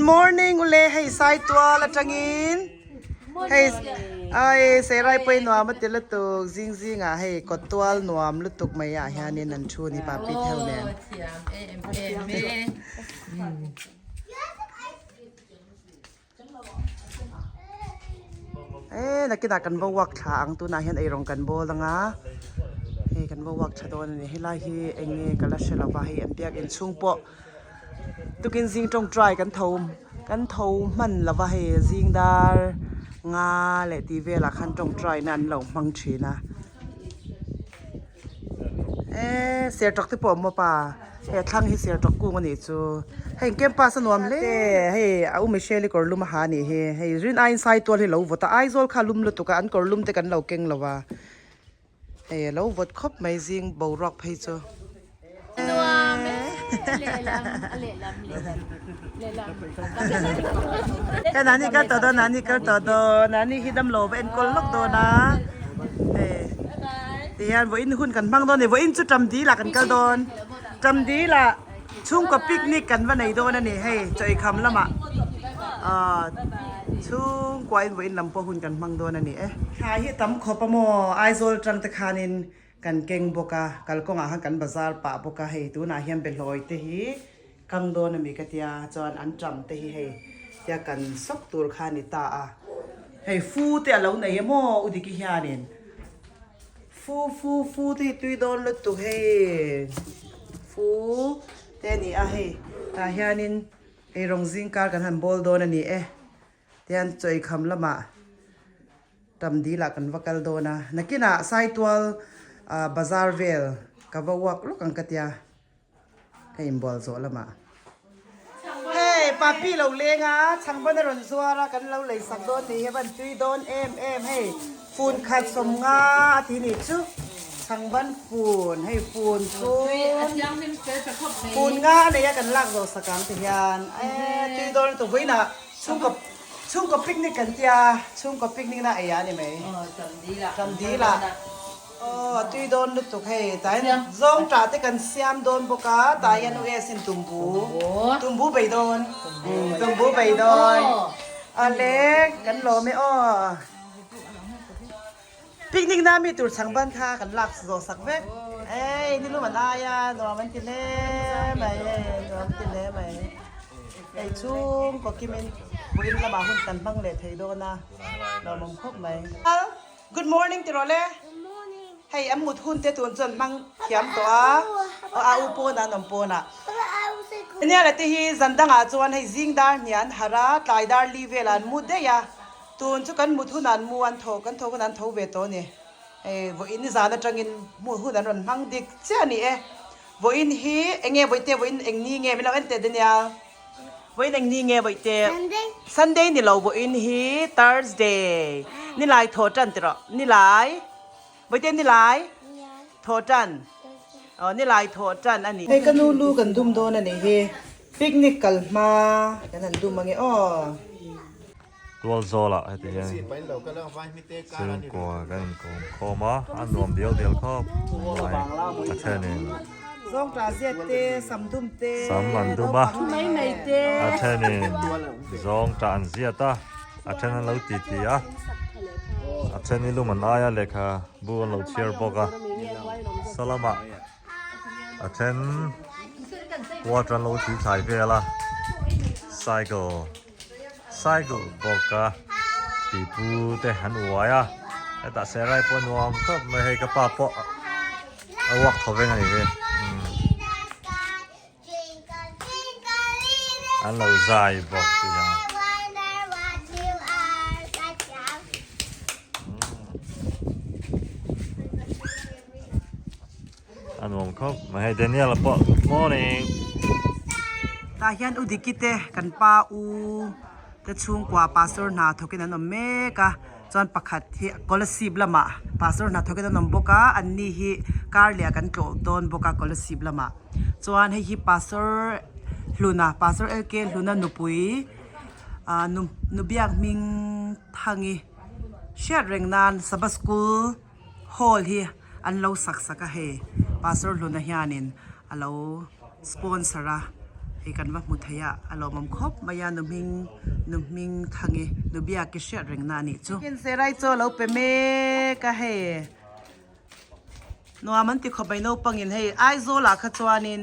morning ule hey Saitual Tangin. Hey ai serai poi nuam atil tu zing zing a hey kotwal nuam lutuk maya hianin an thu ni pa pi theu ne. Nakita kan ba wak thang tu na hian ai rong kan bol nga. Hey kan ba wak thadon ni hilai hi enge kala shela ba hi ampiak in chung po. Tukin zing trong try kan thau man lava he zing dar nga le ti vela khan trong try nan lo mang thina ser tok te pom pa he thang hi ser tok ku ngani chu he kem pa sanuam le he au me sheli korlum ha ni he rin ain sai tol he lo vota ai zol khalum lu tuka an korlum te kan lo keng lova he lo vot khop mai zing bo rock phei chu cái nani cái tờ đó nani khi đâm lỗ bên con lốc đó na thì anh với hun cần băng đó này với chút trầm tí là cần cao đòn trầm tí là chung có picnic cần vào này đó này hay chơi khăm lắm ạ chung quay với làm po hun cần băng đó này hai hi tắm khó pa mo ai rồi trăng tắc haninกันเก่งบกะกัลกงอาหารกันบาซาร์ปะบกะเฮตูน่าเฮียนเป็นลอยเตฮีกังโดนมีกะเตียจอนอันจำเตฮีเฮเตียกันซอกตูร์คานิตาเฮฟูเตียเหล่าไหนโมอุดิกิฮานินฟูที่ตุยโดนลุตุเฮฟูเตนี่อะเฮตาเฮียนินเอรงซิงการกันหันบอลโดนนี่เตียนจอยคำละมาตำดีละกันวักลโดนะนักกินะไซตัวBazaar Vale kawawak lo kang katya kay imbol zo lama hey papi lo lenga changban ron zuara kan lo lei sak don ni heban tui don em hey phun khat som nga thi ni chu changban phun hey phun chu phun nga ne ya kan lak zo sakang ti hian tui don to voina chung ko picnic kan tia chung ko picnic na aya ni mai tam di la tuy đôn lúc tục hay tại dòng trả tới cần xem đôn bốc cá tại anh nuôi xin tùng bú bảy đôn Alex cần lò mấy picnic na mi tụt sang ban tha cần lạc rồi sắc vét đi luôn mà ai à nó mình tin mày ai chung có kim in buin là bà hun cần băng lệ thấy đôn na nó mong khóc mày Good morning Tirole hey em một hun te tuần chân mang khiam toa upo na nompo na ini ala te hi zandang a chuan hei zing dar nian hara tlai dar li velan mu de ya tun chu kan mut hunan mu an tho kan tho ve to ni vo in zana tangin mu hunan ron mang dik cha ni vo in hi enge voite vo in engni nge melo ente de nya vo in engni nge voite Sunday ni lo vo in hi Thursday ni lai tho chan tro ni lai bây giờ đi lại thổ trần đi lại thổ trần anh ấy cái lu cần đun đôn anh ấy picnic cần mà cái này đun mà nghe tua zo la hay thìซึ่งกว่ากันคอมาอันรวมเดียวครอบอาเชนิน Zong trà giết tê sắm đun tê sắmมันดูมาอาเชนิน zong trà ăn giết taอาเชนินเราตีอ่ะอาเชนินลูกมันอายะเล็กค่ะบุญเราเชียร์บอกอ่ะสลามะอาเชนว่าจะเราถือสายเวล่ะไซเคิลบอกอ่ะตีปูแต่หันหัวอ่ะแต่เสียไรปนวมก็ไม่ให้กระป๋าปะเอาวักเขาเป็นไงเนี่ยอันเราใจบอกที่ยังอันวมเขาไม่ให้เดนิเอลปะ Good morning ตาเฮียนอุดิกิเตกันป้าอูแต่ช่วงกว่าปาสเตอร์นาทกินนมเมกะจนประคัดที่กอลสิบละมาปาสเตอร์นาทกินนมบกะอันนี้ฮีการเลียกันโกลโดนบกะกอลสิบละมาจวนให้ฮีปาสเตอร์ลูน่าปาสเตอร์เอลเกนลูน่านุปุยนุบยักมิงทางีเชียร์เร่งนานสับสกูลฮอลฮีอันเราสักเฮปาสเตอร์ลูน่าเฮียนินอันเราสปอนเซอร์เฮ ให้กันว่ามุทยาอารมณ์ครบมายานุมิงทางนุบิอากิเชียเริงนานี่จูกินเสไรโจเราไปเมกะเฮนัวมันติขบไปโนปังอินให้ไอโซลาขจวานิน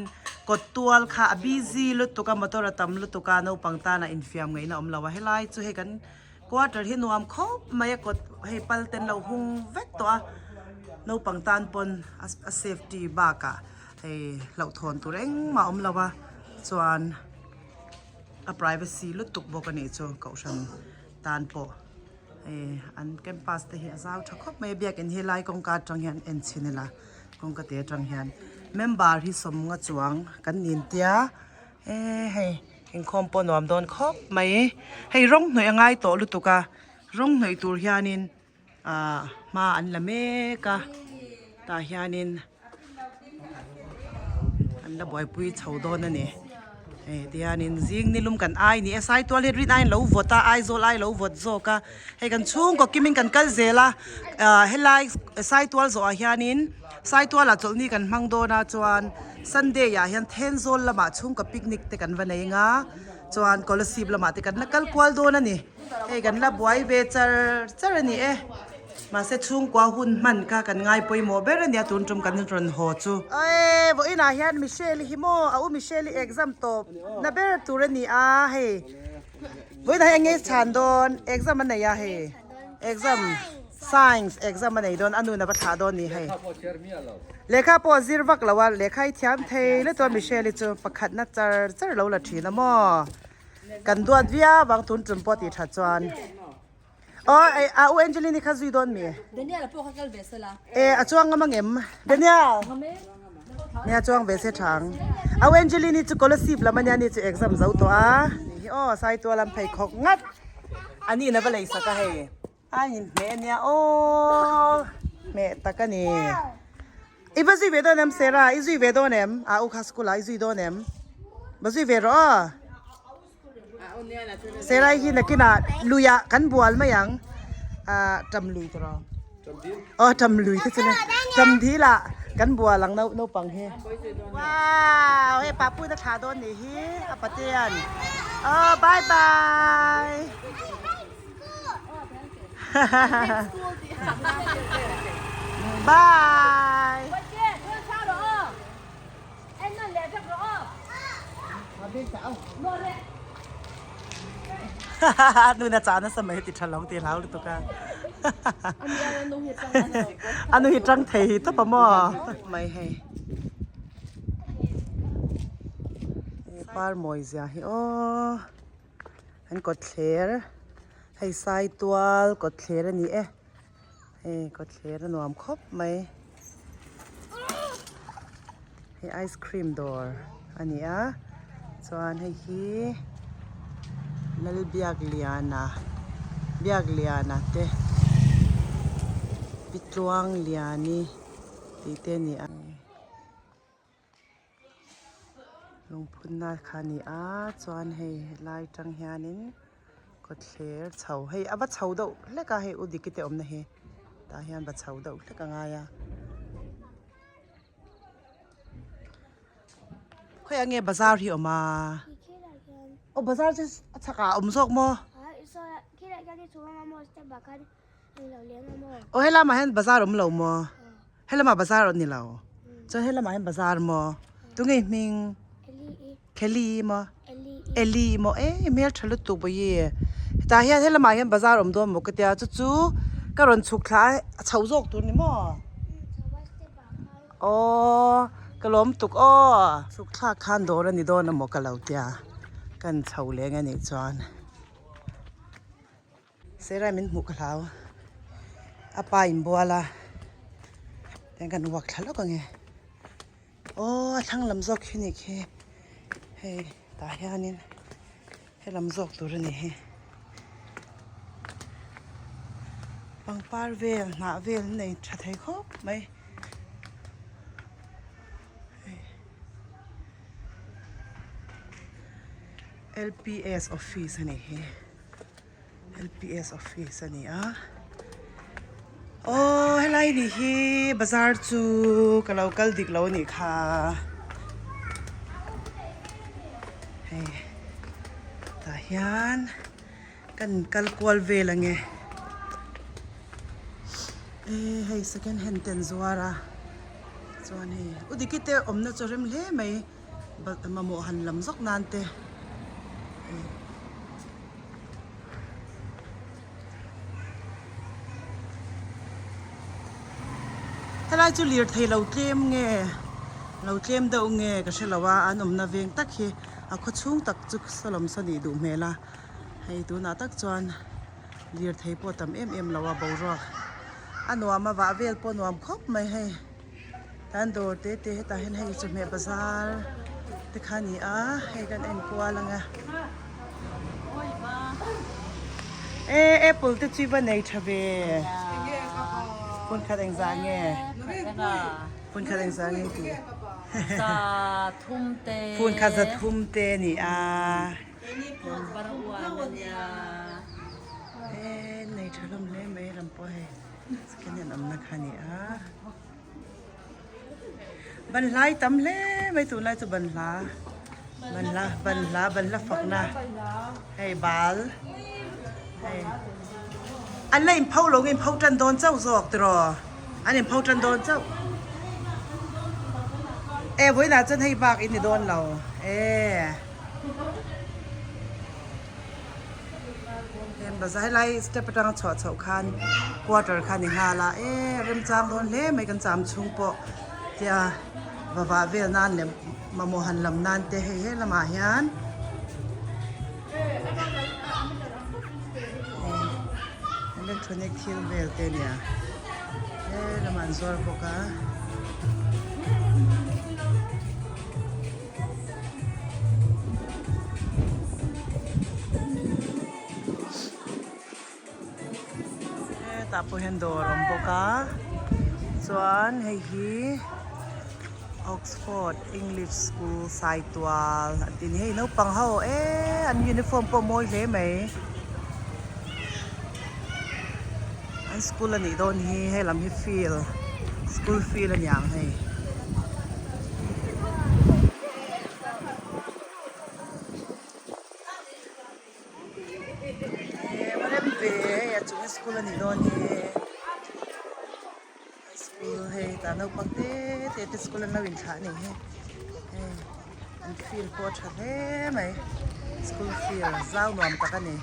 กดตัวค่ะบีซีลุตุกามตัวระตำลุตุกาโนปังตานะอินฟิมไงนะเราว่าให้ไล่จูให้กันกว่าจะที่นัวมครบมายากดให้ปัลเต็นเราหุงเวกตัวโนปังตานปนเซฟตี้บากะให้เราทนตัวเร่งมาเราว่าส่วน privacy ลุตุกบอกกันนี่จูเขาฉันตานปออันแคมปัสที่เฮียสาวชักคบไม่เบียกันเฮลัยกงการจังเฮียนเอ็นชินละกงกเตจังเฮียนเมมเบอร์ที่สมงจวงกันนินเตียให้เห็นคอมปนวมโดนคบไม่ให้ร้องหน่อยง่ายโตลุตุการ้องหน่อยตัวเฮียนินมาอันละเมกะตาเฮียนินอันละบ่อยปุยเฉาโดนนั่นนี่เดียนินซิงนี่ลุมกันไอนี่ไซตัวเล็ดริดไอเราวอตาไอโซไลเราวอตโซกะให้กันชุ่งก็กิมิงกันกัลเซล่าเฮไลไซตัวโซอาเฮียนินไซตัวละจนนี่กันมังโดนาจวนซันเดย์อย่าเห็นเทนโซละมาชุ่งกับปิกนิกแต่กันวันไหนงาจวนกอลซีบละมาแต่กันนักกัลควอลโดนั่นนี่กันละบวยเบจร์นี่มาเสชุ่งกว่าหุ่นมันกันง่ายไปหมดเบรเนี่ยตุนจมกันจนหัวจูบอกอีน่าเห็นมิเชลฮิโมมิเชลเอ็กซัมตบน่าเบรตุรนี่เฮ้บอกอีน่าเงี้ยฉันโดนเอ็กซัมมันไหนเฮ้เอ็กซัมscience exam มันไหนโดนอันนู้นนะประธานโดนนี่เฮ้เลขาพอซิร์วักแล้วว่าเลขาที่ทำเทเลตัวมิเชลจูประคัดน่าจะเราละทีนะมอกันดวดวิอาบางตุนจมปอติทัดจวนเอาแองเจลินี่ข้าซุยโดนมีเดนิเอลพวกเขาเกลเวสละจ้วงก็มังเอ็มเดนิเอลเนี่ยจ้วงเวสทางเอาแองเจลินี่จะกอลสิบแล้วมันยันนี่จะเอ็กซัมเจ้าตัวนี่ใส่ตัวลำไผ่ขกงัดอันนี้นะเป็นอะไรสักให้อันแม่เนี่ยแม่ตะกันนี่อีบัซุยเวโดเนมเซราอีซุยเวโดเนมอุคาสกุลาอีซุยโดเนมบัซุยเวโรเซราฮินักกินาลุยกันบัวไม่ยังจำลุยตรอจำลุยที่สุดเลยจำทีละกันบัวหลังโนปังเฮว้าวเฮ้ป้าพูดตะขาโดนนี่ฮิอปเตียนบายบายบายดูนะจ๊ะนั่นสมัยติดฉลองตีแล้วหรือตัวกันอันนู้นหิจังเทหิตบปะหม้อไม่ให้ปาร์มอยส์ยาฮิอันกดเคลียร์ให้ใส่ตัวกดเคลียร์นี่กดเคลียร์นวมครบไหมให้ไอศครีมดอร์อันนี้ส่วนให้ฮีนัลเบียกเลียนาเตปิดวงเลียนี่ตีเตนี่ลงพุนนาคานี่ส่วนให้ลายจังเฮียนินกดเคร์เฉาให้บัดเฉาเดาเล็กให้อุดิกิเตอมนะเฮตาเฮียนบัดเฉาเดาเล็กง่ายค่อยเงี้ยบาซาร์ที่ออกมาบาซาร์จะชักซอกมั้งให้ละมาเห็นบาซาร์เหล่ามั้งให้ละมาบาซาร์นี่เหล่าจะให้ละมาเห็นบาซาร์มั้งตัวไงมิงเคลลี่มั้งเอลี่มั้งเมียฉันรู้ตัวไปยี่แต่เฮียให้ละมาเห็นบาซาร์ตัวมั้งก็เดียวจู่ๆก็รอนชุกคล้ายเฉาซอกตัวนี้มั้งกระล้มตุกสุกคลาคันโดนนี่โดนน้ำหมกกะเหลาเตียกันเฉาเลี้ยงนี่จวนเสร็จแล้วมันหมูกะเหลาปอิมบัวละแต่กันวักทะเลาะกันไงทั้งลำซอกขึ้นอีกให้ตาเฮียนี่ให้ลำซอกตัวนี้บางปาร์เวลหน้าเวลในชัดให้ครบไหมLPS office นี่LPS office นี่ให้ไล่นี่บาซาร์จูกะเรากัลดิกเรานี่ค่ะ hian kan kalkwal vel ange hei second hand ten zuara chuan hei udikite omna chorem hle mai mamo han lam zok nan te thalai chu lir thei lo tlem nge lo tlem deuh nge ka hrelawa an omna veng tak hi a khaw chung tak chu salom sani du hmela hei tuna tak chuan lir thei po tam em lawa boruak a nuam a wa vel po nuam khop mai hei tan dor te ta hen hei chu me bazar te khani a hei kan en kwalanga apple te chi ba nei thabe phun khat eng za nge phun khat eng za nge ti sa thum te phun khat za thum te ni a barwa nya nei thalom le mai ram po he skin en am na khani a ban lai tam le mai tu lai chu ban la phak na hey bal heyอันเล่นเผาลงเล่นเผาจันโดนเจ้าซอกตรออันเล่นเผาจันโดนเจ้าไว้น่าจะให้บากอินโดนเราเห็นภาษาไล่สเตปตังฉอดเฉาคันควอเตอร์คันนี่ฮาละเริ่มจามโดนเล่ไม่กันจามชุงปะเจ้าบ่าวเวลนั่นเนี่ยมาโมหันลำนั่นเตะให้ละมาเฮียนelectronic kill bell te nia la man zor poka ta po hen do rom poka chuan hei hi Oxford English School Saitual tin hei no pang ho an uniform po moi le mai school ani don hi hay lam hi feel school feel an yang hay malam be ya chung school ani don hi school hay ta no pakte te school an lawin tha ni he an feel po tha le mai school feel zau nom ta ka ni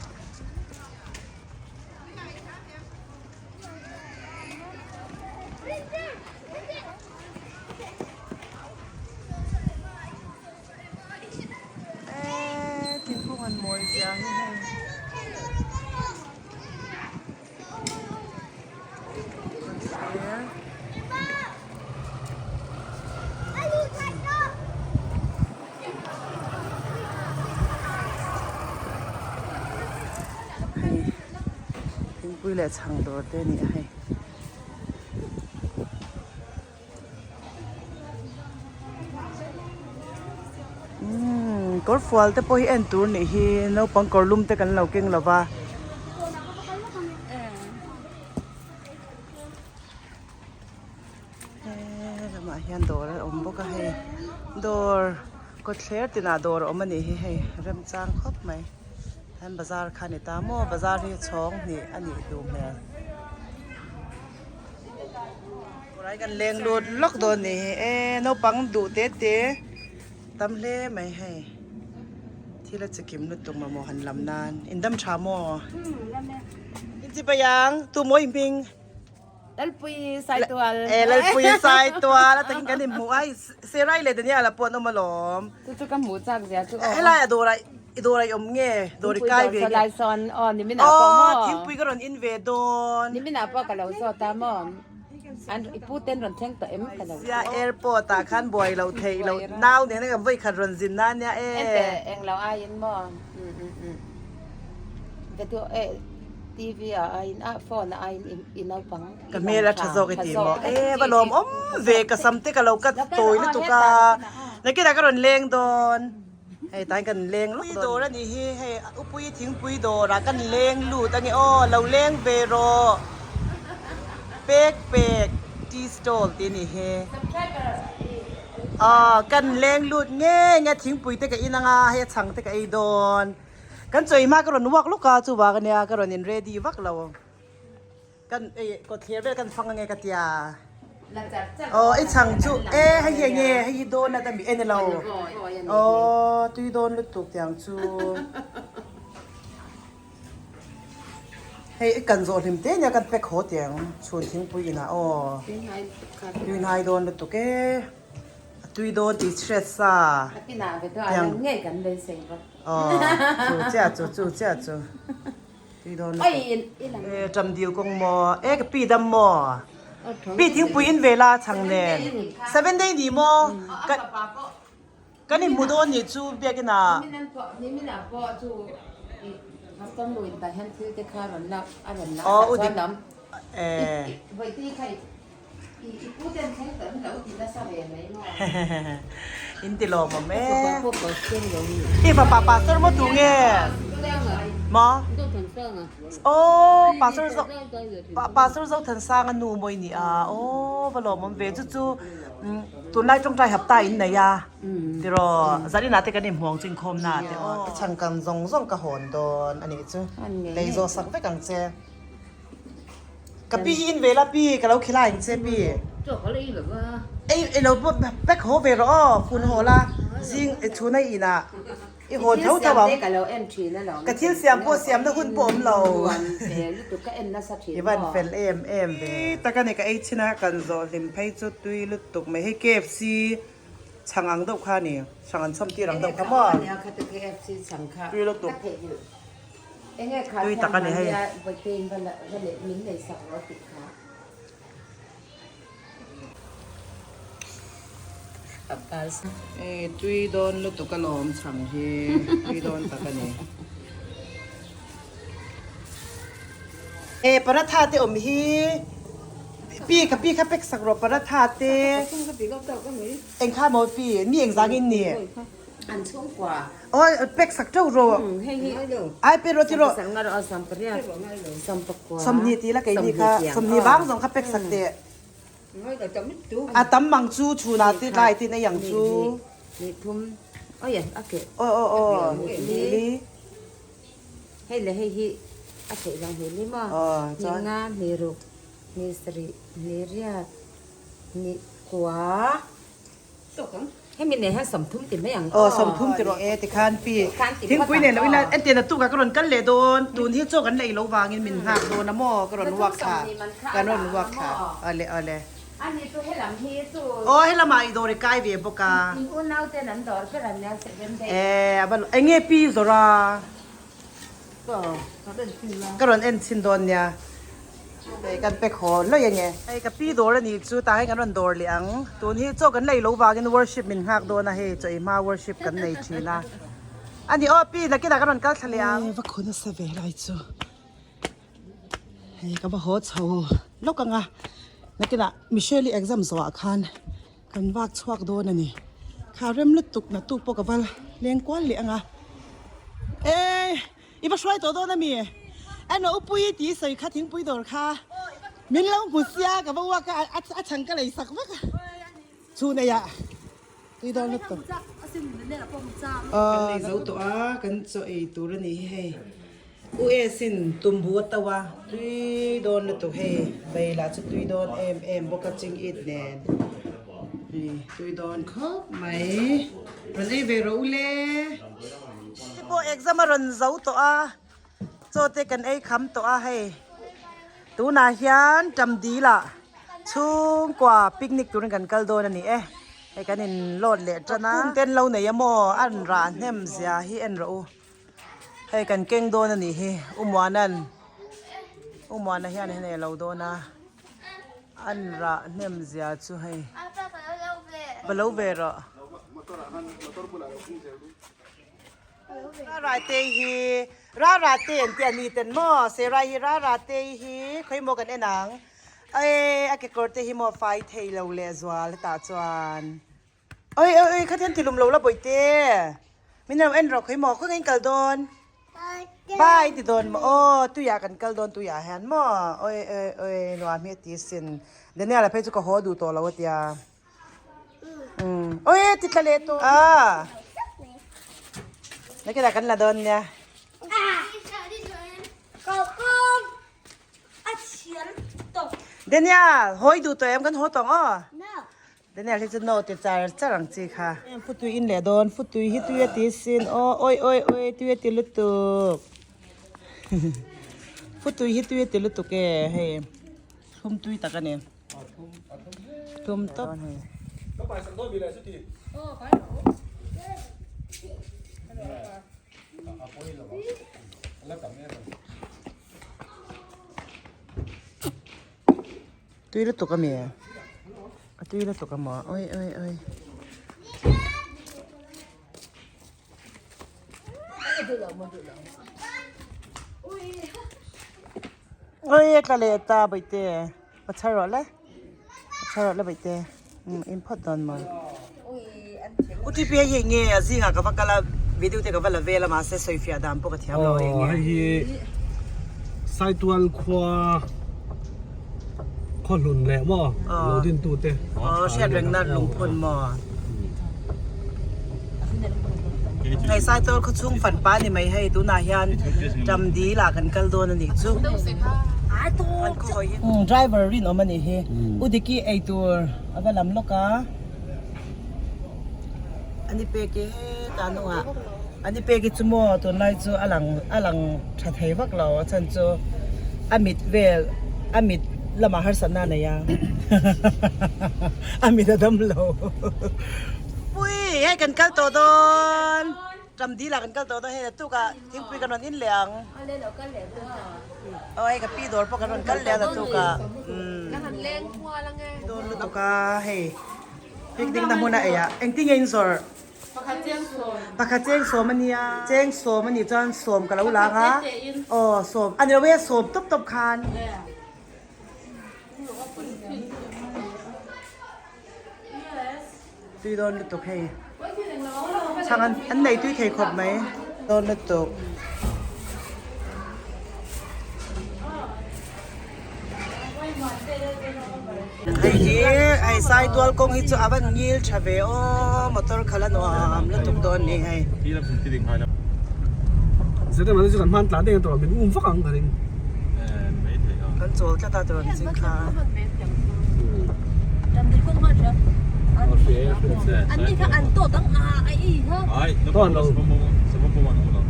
mồi già như này Thingpui là chhang đồ tên này hay cor fual te poi en tur ni hi no pang korlum te kan lo keng lova lama hian dor om boka he dor ko thler tina dor om ani hi he rem chang khop mai han bazar khani ta mo bazar hi chhong ni ani du me rai kan leng lut lok do ni no pang du te tam le mai heที่เราจะกินนุตุงมาโมหันลำนานอินดัมชาโมอินจิปยังตัวโมอิมพิง Lalpui Saitual. Lalpui Saitual. At ang ganin mo ay siray le din niya alapuan o malom. Tutu ka mo tsak siya tu. Ela idoray omnge dori kai be. Salay son on ni mina po mo. Thingpui karon invedon. Ni mina po kalaw so ta mo. An iputen ron theng to em kalaw. Sia airport ta kan boy law thei law now ne na voi karon zin na niya Ente eng law ayin mo. Beto TV ayin phone ayin inaw pang. Kamera thazok iti mo. Balom ve kasamte kalaw kat toy na to ka. Nakita karon leng don. Hey tay kan leng lu do ra ni hi hey upui thingpui do ra kan leng lu tangi o law leng vero. Pek tea stall ti ni he. Kan leng lu nge thingpui te ka inanga he chhang te ka idon. กันใจมากก็รอนวักลูกกาจูบากันเนี่ยก็รอนินเรดี้วักเรากันก็เทียบกันฟังไงกันเตียไอ้ช่างจูให้เงี้ยให้โดนนะแต่มีเราตุยโดนลุตุกอย่างจูให้กันโซลิมเต้เนี่ยกันเป็กโหเตียงชวนทิ้งปุยนะตุยนายโดนลุตุกตุยโดนติดสเตรสซ่าอย่างเงี้ยกันเลยเสียงจูตุยโดนจำเดียวกงมอกับปีดำมอปีทิ้งปุยอินเวลาช่างเน่7 day ดีมอกันนี่มุดอนนี่จูเบียกินานี่ไม่น่าพอจูต้องลุยแต่ฮันคือจะฆ่าหลังนับอะไรนะอุดิน้ำไว้ที่ใครพูดเต็มแค่แต่เราติดแล้วสบายไหมมั้งอินติโลมาแม่พวกเราเชื่อเราที่ป้าสร์มาถูกเงี้ยมั้งโอ้ป้าสร์ทันสร้างนูมวยนี่โอ้บลอมันเวจู่ตัวนายจงใจหับตาอินไหนยาเดี๋ยวจะได้นาเตกันนี่ห่วงจริงคมนาเดี๋ยวช่างกันซงกระหอนโดนอันนี้จู่เลยโซสักไปกังเจกับพี่อินเวลาพี่กับเราขี้ไล่อินเจพี่จบเขาเลยแบบว่าเราแบกโฮเวรอคุณโหล่ะซิงชูในอีน่ะโหเท่าจะว่ากับที่เสียมพวกเสียมถ้าคุณปมเราอีวันเฟลเอ็มแต่กันนี่ก็ชินะกันโซลิมไพจุดตุยลุตุกไม่ให้เก็บซีช่างอังดอกข้านี่ช่างอันซ้ำที่รังดอกข้าบ่ตุยลุตุกตุยตะกันนี่ให้ตุยโดนลุตุกกะลอมช่างเฮตุยโดนตะกันนี่ประธานเตอมฮีพี่กับพี่ข้าเป็กสักรบประธานเตเอ็งข้าหมดพี่มีเอ็งจากินนี่อันช่วงกว่าโอ้ยเป็กสักเจ้าโรไอเป็นรถที่โรสังกัดสัมปริยสัมปกว่าสมนีตีละไก่นี่ค่ะสมนีบ้างสองข้าเป็กสักเตะตั้มมังจูชูนาตีไรตีในอย่างจูนี่ทุ่มโอ้ยโอเคโอ้นี่ให้เลยให้ฮีโอเคยังเห็นนี่มั้งนี่งานนี่รุกนี่สรีนี่เรียดนี่ขวาให้มีเนี่ยให้สมทุ่มติดไม่อย่างสมทุ่มติดรอติคานปีทิ้งคุยเนี่ยแล้วเวลาเตียนตู้กับกระโดดกันเลยโดนตูนที่โจกันเลยเราวางเงินมินหักโดนน้ำหม้อกระโดดวักขากันโดนวักขาอะไรอันนี้ตัวให้หลังที่ตัวให้ละมาอีโดนใกล้เวียบกามีอุ่นเอาแต่นั้นดอกก็หลังเนี่ยเสร็จเป็นบัลเงี้ยปีสุราก็เขาเป็นปีละกระโดดชินโดนเนี่ยกันไปขอแล้วยังไงกับปีโดนนี่จูตาให้กันโดนเลี้ยงตัวนี้โจกันเลยเราวางกัน worship มินหักโดนนะเฮ้จะมา worship กันในทีนะอันนี้ปีนักกีฬากันโดนกันทะเลว่าคนจะเสวยอะไรจูก็บ่โหดเฉาลูกกังอ่ะนักกีฬามิเชลลี่ exam สวะคันกันวักชวักโดนนี่ข้าเริ่มลุตุกนะตุกปกบาลเลี้ยงกวนเลี้ยงอ่ะอีบ้าช่วยตัวโดนนะมีอันนั้นอุปยตีใส่ข้าทิ้งปุยโดนค่ะมินเล่าบุษยากับว่าก็อาชังก็เลยสักว่าชูเนี่ยตุยโดนลุตุกันเลยตัวกันจะตัวนี้ให้สินตุ่มบัวตัวตุยโดนลุตุให้ไปละจะตุยโดนบกจิงอิดแนนตุยโดนครบไหมรันเอเวโรเล่พวกเอ็กซ์มารันเจ้าตัวโจเตกันคำตัวให้ตูนาเฮียนจำดีละชุ่มกว่าปิกนิกตัวนั้นกันกัลโดนนี่ให้กันนินโลดเละจ้ะนะเต้นเราเนี่ยยโมอันร้านเฮมเสียฮีเอ็นรู้ให้กันเก่งโดนนี่ฮีวานันนะเฮียนให้เราโดนนะอันร้านเฮมเสียชูให้บลาวเวรราเตฮีราเตนเตียนีเต็นหม้อเสราฮีราเตฮีเคยโมกันหนังอาเกกอร์เตฮีโมไฟเทยเราเลสวาลตาจวนข้าเทียนที่ลุมเราละบ่อยเต้ไม่นำเราเคยโมก็เงินกัลโดนบ้ายที่โดนตุยากันกัลโดนตุยาแฮนหม้อนัวเมียตีสินเดี๋ยวนี้อะไรเพื่อจะก็หัวดูตัวเราเตียติดทะเลตัวนักกีฬากันละโดนเนี่ย Daniel, hoi du tụi em kan hoi tong o. Daniel thì no thì chả rằng chi kha. Em phút tụi in lẻ đòn, phút tụi hít tụi tí xin. Ôi tụi tí lụt tục. Phút tụi hít tụi tí lụt tục kề hay. Thum tụi ta cái này. Thum tóc. Tụi lụt tục cái gì? Tụi lụt tục cái mỏ. Ôi. Ôi cái này ta bây giờ bắt chả rồi bây giờ import đơn mà OTP gì nghe gì ngã cái vác cái video thì cái vác là về là mà sẽ xoay phía đam bốc cái theo rồi nghe hay Saitual khoa luồn lẹ mà luồn tin tụt thế sẽ rèn nát lùng phun mà ngày sai tôi có chung phần ba thì mày hay tu na hiền trầm đi là cần cân đô nên đi chung driver rin ở bên này he udiki ai tour aga làm lo ka ani pe ke tanu a ani pe ke chumo to nai chu alang tha thei vak lo chan chu amit lama har sana na ya amit adam lo ui hay cần cân to don trầm đi là cần cân to don hay là tu ka tiếng pi kan in leng ôi cái pi đồ po kan cân leng là tu ka don lu tu ka hey picnic na muna aya ang tingin sor pakacheng so mania cheng so mani chan som ka lo la nga som ani we som top khan tuy đôn lụt tục hay chăng anh này tuy thầy khộp mấy đôn lụt tục ai sai tual công hít cho aban nhil chave o motor khala nuam lụt tục đôn này hay sẽ để mà nó chỉ cần man tán tiền rồi mình phát hàng cái con chỗ cho ta rồi xin kha anh đi các anh tổ tăng ai ý hả? Tổ anh đâu? Sebab pun mana ulang.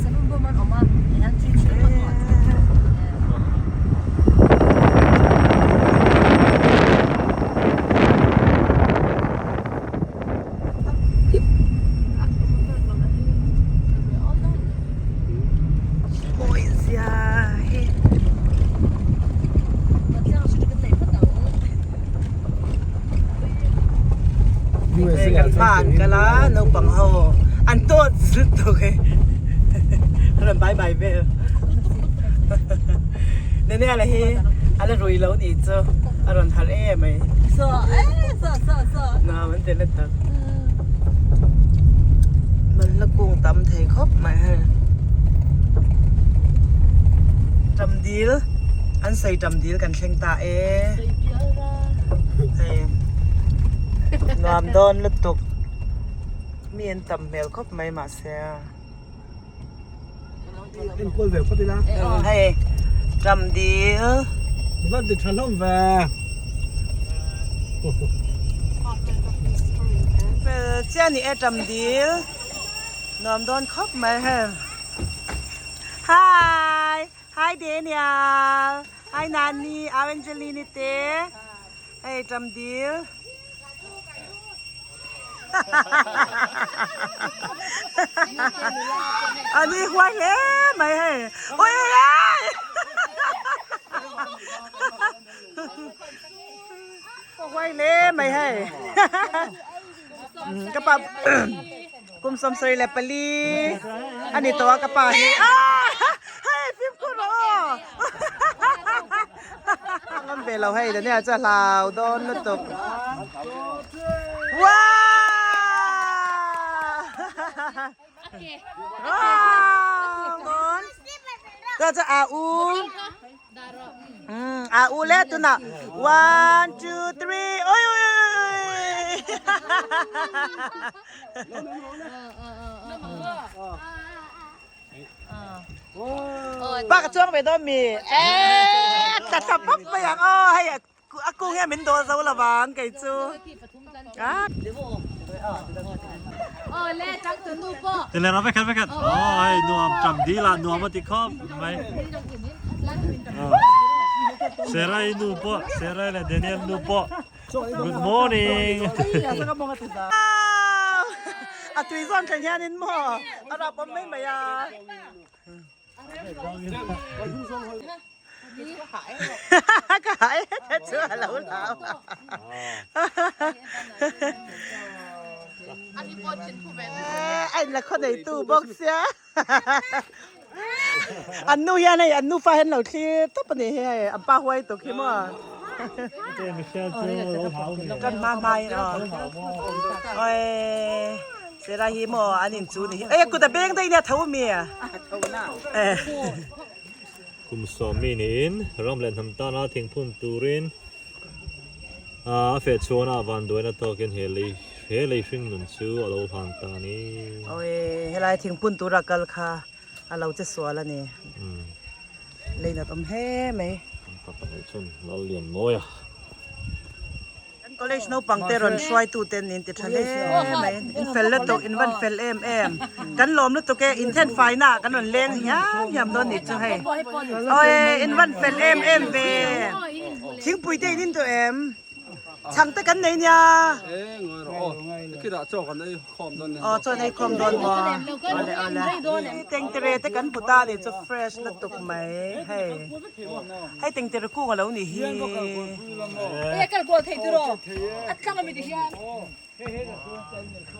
Sebelum buman oma, yang cuci buat. ôi giờiกันบ้านกันละนกบังโฮอันโตสุดตัวเลยรันบายบายเบลเนี่ยอะไรเฮอะไรรวยแล้วนี่จ้ะอารมณ์ทะเลไหมโซ่น่ามันเด็ดเลยตักมันละกุ้งตำไทยครบไหมฮะจำดีลอันใส่จำดีลกันเชียงตางามดอนลุตุกมีอันตำเมลครบไหมมาเสีย em quay về có đi lá hay trầm đi vẫn được thằng lông về cha ni trầm đi nằm đón khóc mày ha hi Daniel hi Nani Evangeline te hey trầm đi anh đi quay lên mày hay ôi quay lên mày hay các bạn cùng xóm xơi là pali anh đi toa các bạn hay phim của nó ngon về lâu hay đấy nè cho lào đôn liên tục wow ngon cho AU lên tu nào 1, 2, 3 ôi ba cái chuông về đó mì จัดสับปั๊บไปอย่างอ้อให้อากูแค่เหม็นโดนเสาละบางไก่จูอ่ะ เล่จักตัวนูโป้ เดี๋ยวเราไปกันอ๋อไอ้นัวจำดีละนัวมาติดคอบไหมเซรายนูโป้เซรายและเดนิเอลนูโป้ Good morning อ่ะจุยซ้อนกันแค่นี้มั้งอ่ะเราปั๊มไม่มาอ่ะขายจะเชื่อเราแล้วไอ้ละคนในตู้บ็อกเสียอันนู้นยังไงอันนู้นฟ้าเห็นเราที่ต้องปนี่ให้อันป้าไว้ตัวขี้มั้งกันมาใหม่เนาะโอ้ยเสียดายหิมอันนี้จูนี่เอ้ยกูแต่เบ่งได้เนี่ยเท่าเมียคุมสอมีนินรำเล่นทำตาหน้าทิ้งพุ่นตูรินเฟชชวนาวันด้วยนะตัวกินเฮลีฟิงนุนชูอโลพันตานี่โอ้ยเฮลัยทิ้งปุ่นตุรักกัลค่ะเราจะสวยแล้วนี่เลยนะต้มเฮ่ไหมตัดไปชนเราเรียนน้อยก็เลยชนปังเตรอนช่วยตูเต็นนินติดทะเลไหมอินเฟลเลตอินวันเฟลกันลมแล้วตัวแกอินเทนไฟหน้ากันนนเลี้ยงยามโดนนิดจะให้โอ้ยอินวันเฟลเวทิ้งปุ๋ยเตนินตัวช่างตะกันไหนเนี่ยคือด่าจอกันได้คอมโดนอ๋อจอในคอมโดนบ่เอาเลยเต็งเตเรตะกันปุตตาเนี่ยจะเฟรชแล้วตกไหมให้เต็งเตระกู้กันแล้วนี่ฮีกันกลัวเถิดรออัดข้างไม่ได้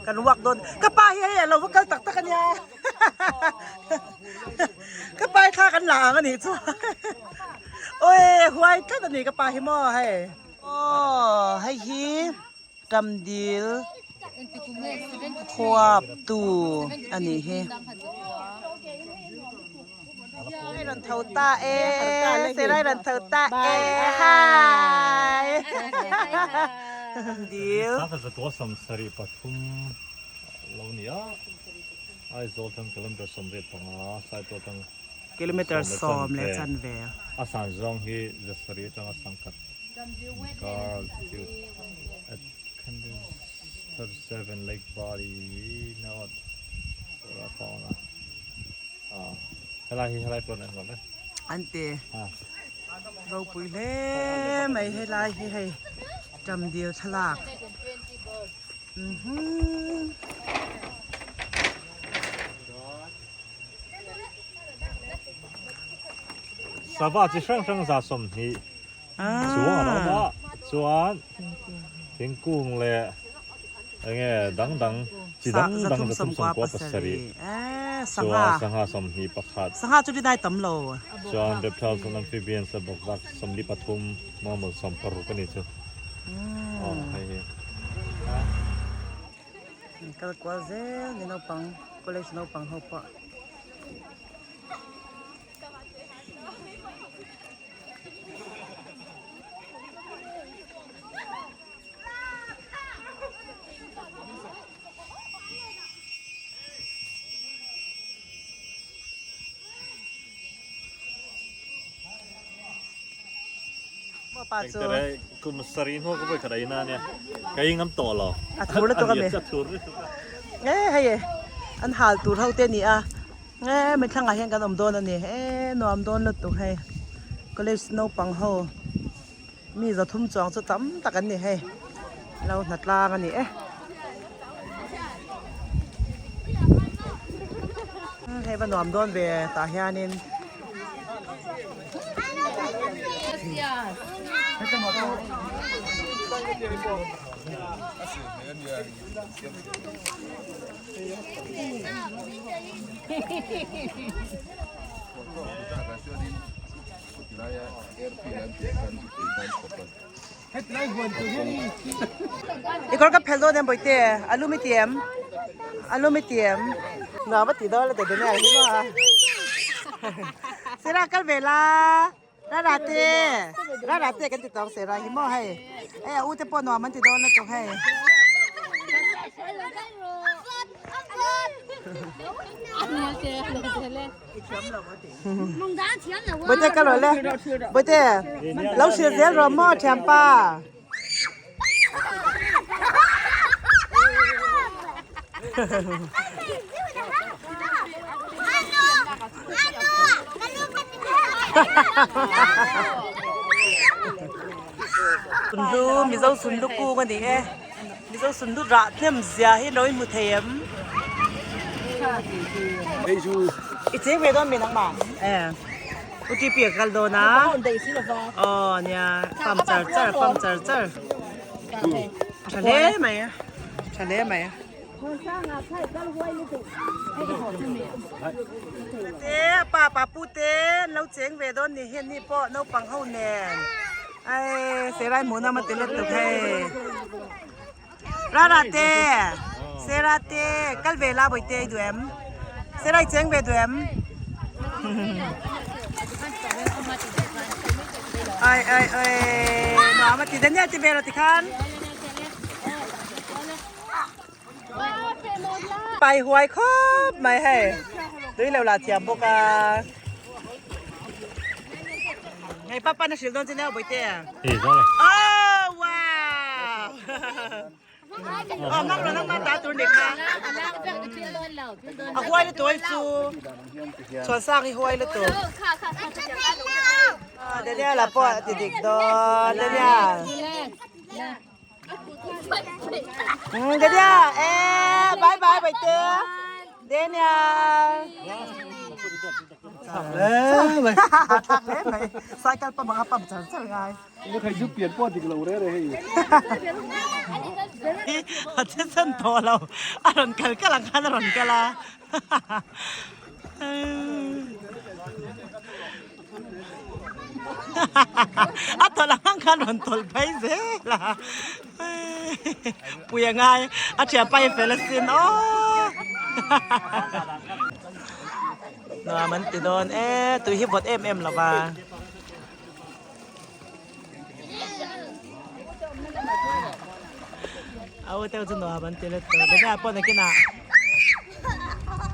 กันวักโดนกระป๋ายให้เราวักกันตักตะกันยกระป๋ายฆ่ากันหลังกันนี่จ้ะโอ้ยหวยกันตอนนี้กระป๋ายให้หม้อให้โอ้ให้ฮีตำดิลควบตูอันนี้เฮให้รันเทาตาเเซไรรันเทาตาไฮตำดิลถ้าจะตัวสมสรีปฐุมเราเนี่ยไอ้โซตังกิโลเมตรสมเด็จปังสายตัวตังกิโลเมตรสอมและจันเวลอาสานจงฮีจะสรีจังอาสังกัดGuard to at Candice 37 Lake Body not fauna อะไรปนอะไรก่อนไหมอันเตะเราปุยเล่ไม่ให้ลายให้จำเดียวฉลากสบายจะช่างสะสมนี่สวนแล้วสวนทิ้งกุ้งเลยยังไงดังจีดังจะทุ่มสมกว่าปัสสรีสหสมหีประคัดสหจุดได้ตำโลสวนเด็บชาวสนัมฟิเบียนสบกวักสมลิปทุมมอมสมปรุกันนี่จ้ะอ๋อให้ก็กว่าเจ้นี่เราปังก็เลยเราปังเขาปะแต่ได้คุณสรีนหัวก็ไปขนาดนั้นเนี่ยก็ยังน้ำต่อหรอถูแล้วตัวกันไหมให้อันหาตัวเท่าเต้นนี่ไม่ช่างอะไรกันอมโดนอันนี้นอมโดนแล้วตัวให้ก็เลยสโนว์ปังเขามีจะทุ่มจองจะตั้มตะกันนี่ให้เราหนัดลากันนี่ให้บ้านนอมโดนเบตาเฮียนินอีกคนก็เพลโลเนี่ยบ่อยเตะอลูมิเนียมหนาบัดติดดอแล้วแต่เดี๋ยวนี้ที่ว่าเสร็จแล้วกันเวลาราเต้กันติดต่อเสร็จแล้วหิมะให้อู้จะปนหนอมันติดดอแล้วจงให้ bây giờ cái rồi lên bây giờ lâu xưa thế rồi mò thèm pa sundu mi dâu sundu cu cái gì e mi dâu sundu rạ thêm già hết nói một thèm ít chế về đó mình đang bảo u ti piak kal do na nha pam char chale mày thế pa pu thế nấu chén về đó thì hiện ni po nấu bằng hậu nè ai sẽ lại muốn làm cái lết tục hay ra te kal về la buổi te đuổi em sẽ lại chén về đuổi em ai nó mà thì đến nhà thì về rồi thì khăn bài hoài khóc mày hay đấy là tiệm bốc à ngày papa nó sử dụng trên nào buổi tiệc rồi wow mong là nó mang đá tuần đẹp ha hoài là tuổi chú chọn sang thì hoài là tuổi đây là po thì địch đó đây nha đây nha bye bye buổi tiệc đây nha mày sai cái pa mga pam char ngay nó thấy giúp biển po thì lâu đấy đây thế sân to lâu anh cần cái lăng khăn anh cái là to lăng khăn anh tol bay dễ là bùi ngay anh chỉ bay Palestine nó mình từ đồn tụi hiệp vật em là và theo chân nó mình từ lên từ cái nào bọn này cái nào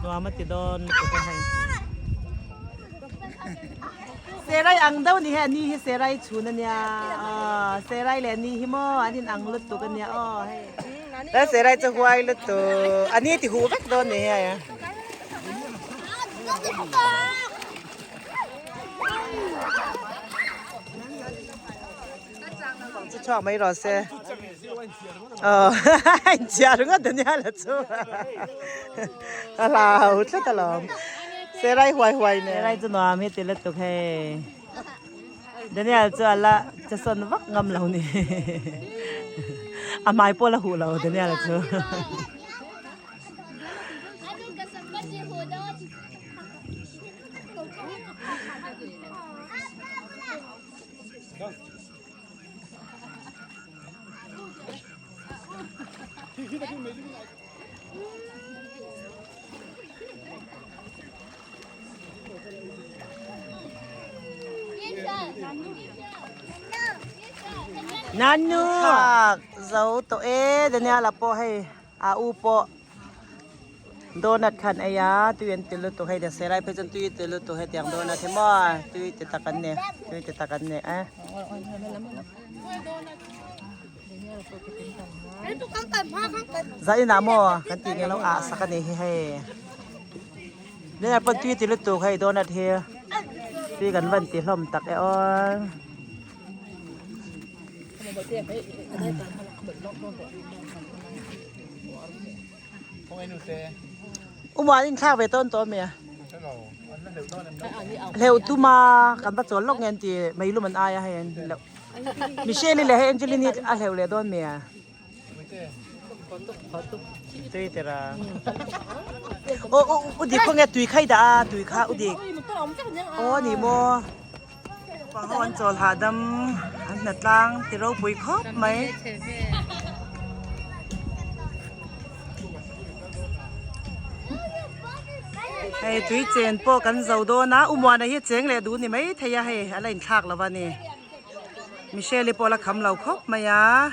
nó mình từ đồn cái này xe ray ăn đâu nè ni xe ray chun nè xe ray lên ni himo anh ăn lứt tụ cái nè đấy xe ray cho quay lứt tụ anh thì hú vắt đồn nè cho mấy rồi xe anh cha đúng không? Nhà là chú là hút rất là lắm xe ray hoài nè ray cho nó mới tiền được hay đến nhà cho là cho sơn vắt ngâm lâu nè mai po là hủ lâu đến nhà là chú nanu dấu tổ đến nhà là po hay u po donut khan aya tuyên tilu to hay de serai pe chen tui tilu to hay tiang donut he mo tui te takan ne zai na mo kan ti ngelo a sakan he he ne pa tui tilu to hay donut he tui kan van ti hlom tak on mà in khác về tôn to mẹ lều tu mà cần bắt chọn lóc nghe thì mấy lúc mình ai hay lều Michelle là hay Angelina lều lều don mẹ tùy thế ra đi không nghe tùy khai đã tùy khá đi nỉ mô bằng hòn tròn hà đâm anh nát lang thì rau bùi khóc mấy hay tùy chén po cắn dầu đô na mua này hết chén lẹ đủ nè mấy thầy à hay anh lên thạc là vậy nè Michelle po là khăm lẩu khóc mày à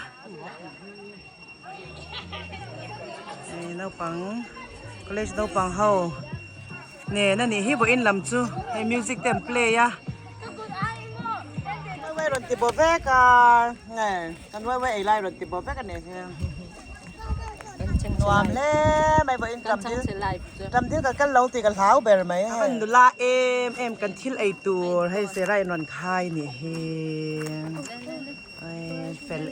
này nấu bằng college no pang ho nè nè nè hi bo in lam chu hay music tem play yaไว้รถติบแบกอ่ะไงกันไว้ไอ้ไล่รถติบแบกกันเนี่ยนวมเล่ไม่บ่อินจำที่กันเราตีกันเท้าเบรไหมมันดูลาเอ็มกันทิลไอตัวให้เสไรนอนคายนี่เฮเฟล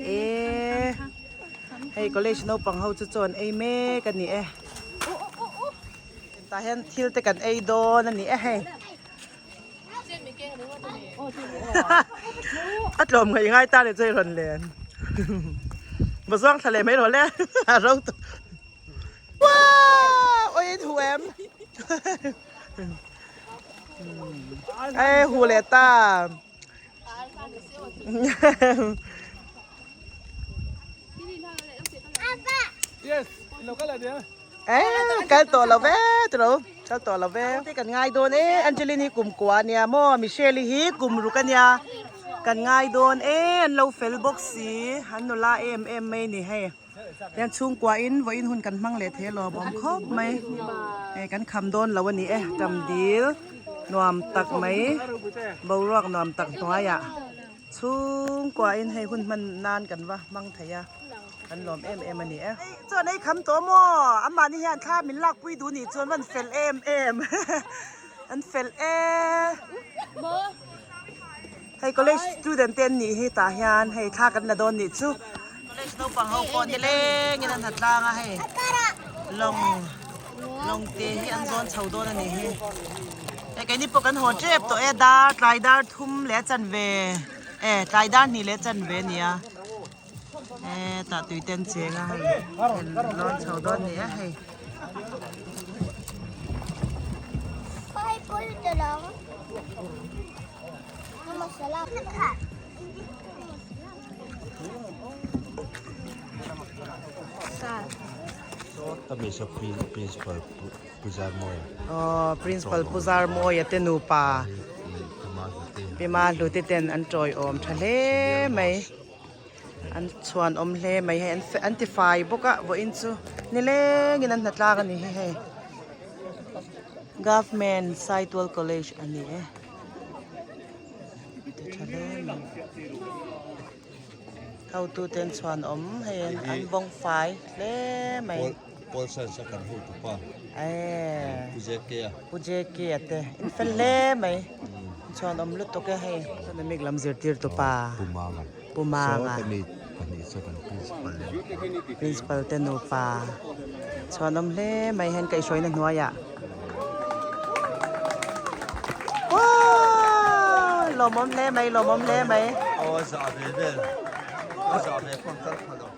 ให้ก็เลยชนปังเฮาจะจนไอเมกันนี่ตาเห็นทิลแต่กันไอโดนั่นนี่ให้อัดลมไงง่ายตาเลยใจร้อนแรงมาซ่องทะเลไม่ร้อนแล้วเราว้าวโอ้ยถูแอมไอ้ฮูเลต้าYes, lo cái là gì? เอ๊ะกันตัวเราเว้ตัวเราตัวเราเว้ที่กันง่ายโดนอันเจลินีกลุ่มกว่าเนี่ยโมมิเชลฮีกลุ่มรุกันเนี่ยกันง่ายโดนอันเราเฟลบ็อกซี่ฮันโนลาเอ็มไม่นี่ให้ยังชุ่งกว่าอินว่าอินหุ่นกันมั่งเลเทลอบอมครบไหมกันคำโดนเราวันนี้จำดีลนวมตักไหมเบารอกนวมตักน้อยอ่ะชุ่งกว่าอินให้หุ่นมันนานกันวะมั่งเถียกันหลอมเอ็มอันนี้จวนไอ้คำตัวหม้ออันมานี่ฮันข้ามินลักปุ้ยดูนี่จวนมันเฟลเอ็มอันเฟลให้ก็เลยสตูเดนเต้นนี่ให้ตาฮานให้ข้ากันละโดนนี่ซูก็เลยสตูปังเฮาปอนเล่งี้นั่นถัดล่างให้ลงเตะให้อันโซนชาวโดนนี่ให้แต่แกนี่ปกันหัวเจ็บตัวดาร์ไตรดาร์ทุ่มเละจันเวไตรดาร์นี่เละจันเวเนี่ยตาตุยเต้นเสียงให้นอนชาวโดนนี่ให้Tapi sa principal Puzar mo principal Puzar mo ya tenu pa Pima lu titen an joy om thale mai an chuan om hle mai he antify boka bo inchu ni le nginan natla kan ni he government Saitual college ani how to ten chuan om he an bong fai le mai Polsa sa kanhu tu pa Pujeke ate in fel le mai chuan om lut to ke he san mig lam zir tir to pa Pumanga so kan principal tenu pa chuan om le mai hen kai soi na hnuaya lomom le mai o sa be kon tar khalo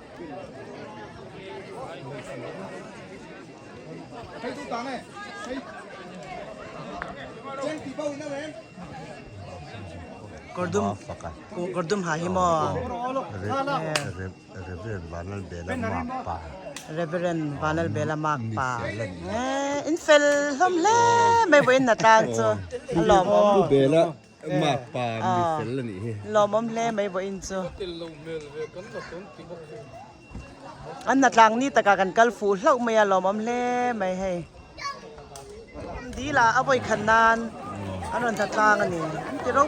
Hey, tu tang này. Hey. Chen ti bao ina men. Gordum ha hi mo Reverend Vanal Bela mak pa in fel hom le mai bo in na tang chu lom Tu bela ma pa mi fel ni lom om le mai bo in chu an na tlang ni taka kan kal fu hlau mai lom om le mai he di la aboi khanan anon ta tlang ani ti ro